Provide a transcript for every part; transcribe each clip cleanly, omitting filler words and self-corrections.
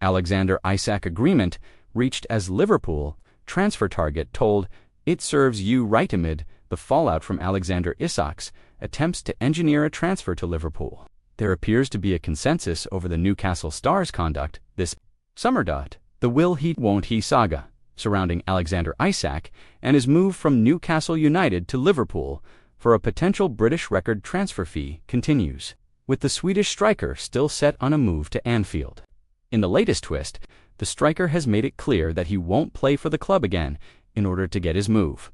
Alexander Isak agreement reached as Liverpool transfer target told it serves you right amid the fallout from Alexander Isak's attempts to engineer a transfer to Liverpool. There appears to be a consensus over the Newcastle star's conduct this summer. The will he won't he saga surrounding Alexander Isak and his move from Newcastle United to Liverpool for a potential British record transfer fee continues, with the Swedish striker still set on a move to Anfield. In the latest twist, the striker has made it clear that he won't play for the club again in order to get his move.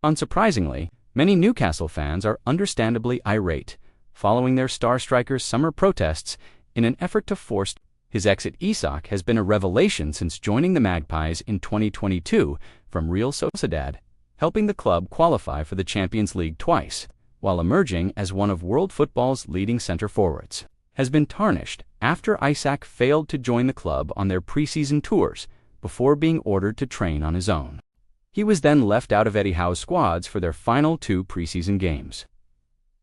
Unsurprisingly, many Newcastle fans are understandably irate following their star striker's summer protests in an effort to force his exit. Isak has been a revelation since joining the Magpies in 2022 from Real Sociedad, helping the club qualify for the Champions League twice, while emerging as one of world football's leading center forwards. Has been tarnished after Isak failed to join the club on their preseason tours before being ordered to train on his own. He was then left out of Eddie Howe's squads for their final 2 preseason games.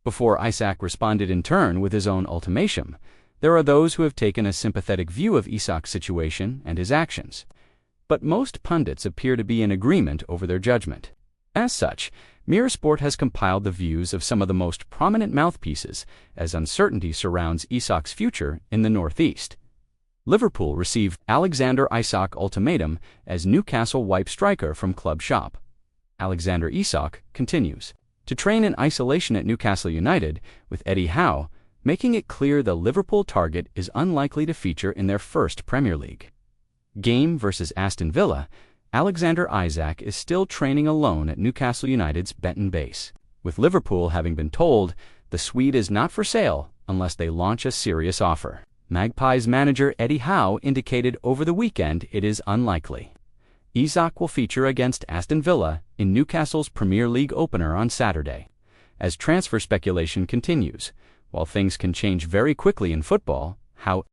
Before Isak responded in turn with his own ultimatum, there are those who have taken a sympathetic view of Isak's situation and his actions, but most pundits appear to be in agreement over their judgment. As such, Mirrorsport has compiled the views of some of the most prominent mouthpieces as uncertainty surrounds Isak's future in the Northeast. Liverpool received Alexander Isak ultimatum as Newcastle wipe striker from club shop. Alexander Isak continues to train in isolation at Newcastle United, with Eddie Howe making it clear the Liverpool target is unlikely to feature in their first Premier League game versus Aston Villa. Alexander Isak is still training alone at Newcastle United's Benton base, with Liverpool having been told the Swede is not for sale unless they launch a serious offer. Magpies manager Eddie Howe indicated over the weekend it is unlikely Isak will feature against Aston Villa in Newcastle's Premier League opener on Saturday. As transfer speculation continues, while things can change very quickly in football, Howe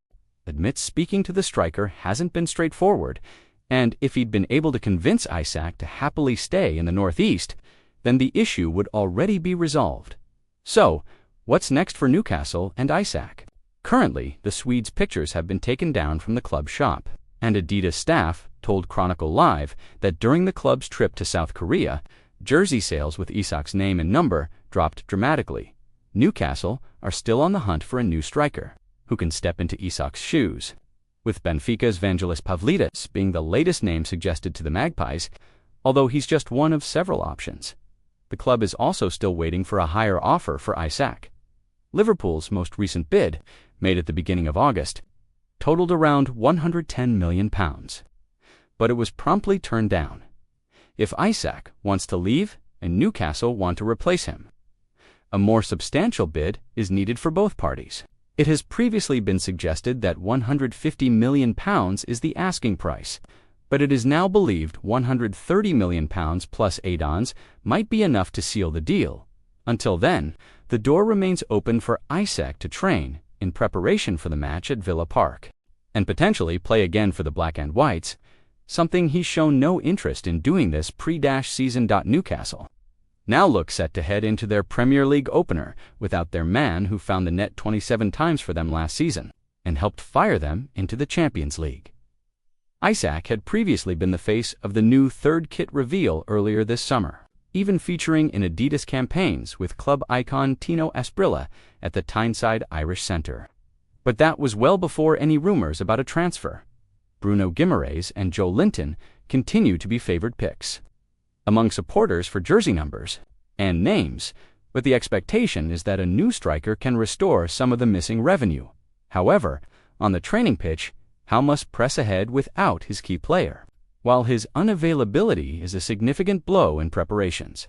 admits speaking to the striker hasn't been straightforward, and if he'd been able to convince Isak to happily stay in the Northeast, then the issue would already be resolved. So, what's next for Newcastle and Isak? Currently, the Swede's pictures have been taken down from the club shop, and Adidas staff told Chronicle Live that during the club's trip to South Korea, jersey sales with Isak's name and number dropped dramatically. Newcastle are still on the hunt for a new striker who can step into Isak's shoes, with Benfica's Vangelis Pavlidis being the latest name suggested to the Magpies, although he's just one of several options. The club is also still waiting for a higher offer for Isak. Liverpool's most recent bid, made at the beginning of August, totaled around £110 million, but it was promptly turned down. If Isak wants to leave and Newcastle want to replace him, a more substantial bid is needed for both parties. It has previously been suggested that £150 million is the asking price, but it is now believed £130 million plus add-ons might be enough to seal the deal. Until then, the door remains open for Isak to train in preparation for the match at Villa Park, and potentially play again for the Black and Whites, something he's shown no interest in doing this pre-season. Newcastle now look set to head into their Premier League opener without their man who found the net 27 times for them last season and helped fire them into the Champions League. Isak had previously been the face of the new third kit reveal earlier this summer, even featuring in Adidas campaigns with club icon Tino Asprilla at the Tyneside Irish Centre. But that was well before any rumors about a transfer. Bruno Guimaraes and Joe Linton continue to be favored picks among supporters for jersey numbers and names, but the expectation is that a new striker can restore some of the missing revenue. However, on the training pitch, Howe must press ahead without his key player. While his unavailability is a significant blow in preparations,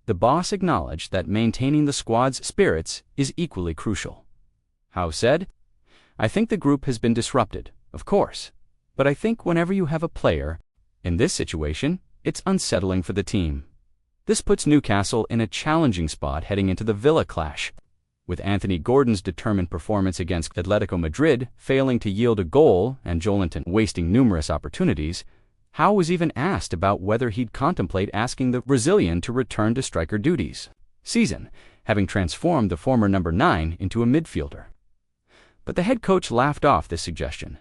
the boss acknowledged that maintaining the squad's spirits is equally crucial. Howe said, "I think the group has been disrupted, of course, but I think whenever you have a player in this situation, it's unsettling for the team. This puts Newcastle in a challenging spot heading into the Villa clash. With Anthony Gordon's determined performance against Atletico Madrid failing to yield a goal and Joelinton wasting numerous opportunities, Howe was even asked about whether he'd contemplate asking the Brazilian to return to striker duties, having transformed the former number 9 into a midfielder. But the head coach laughed off this suggestion.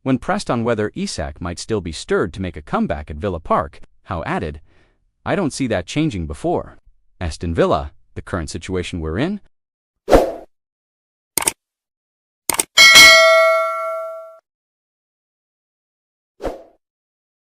When pressed on whether Isak might still be stirred to make a comeback at Villa Park, Howe added, "I don't see that changing before. Aston Villa, the current situation we're in,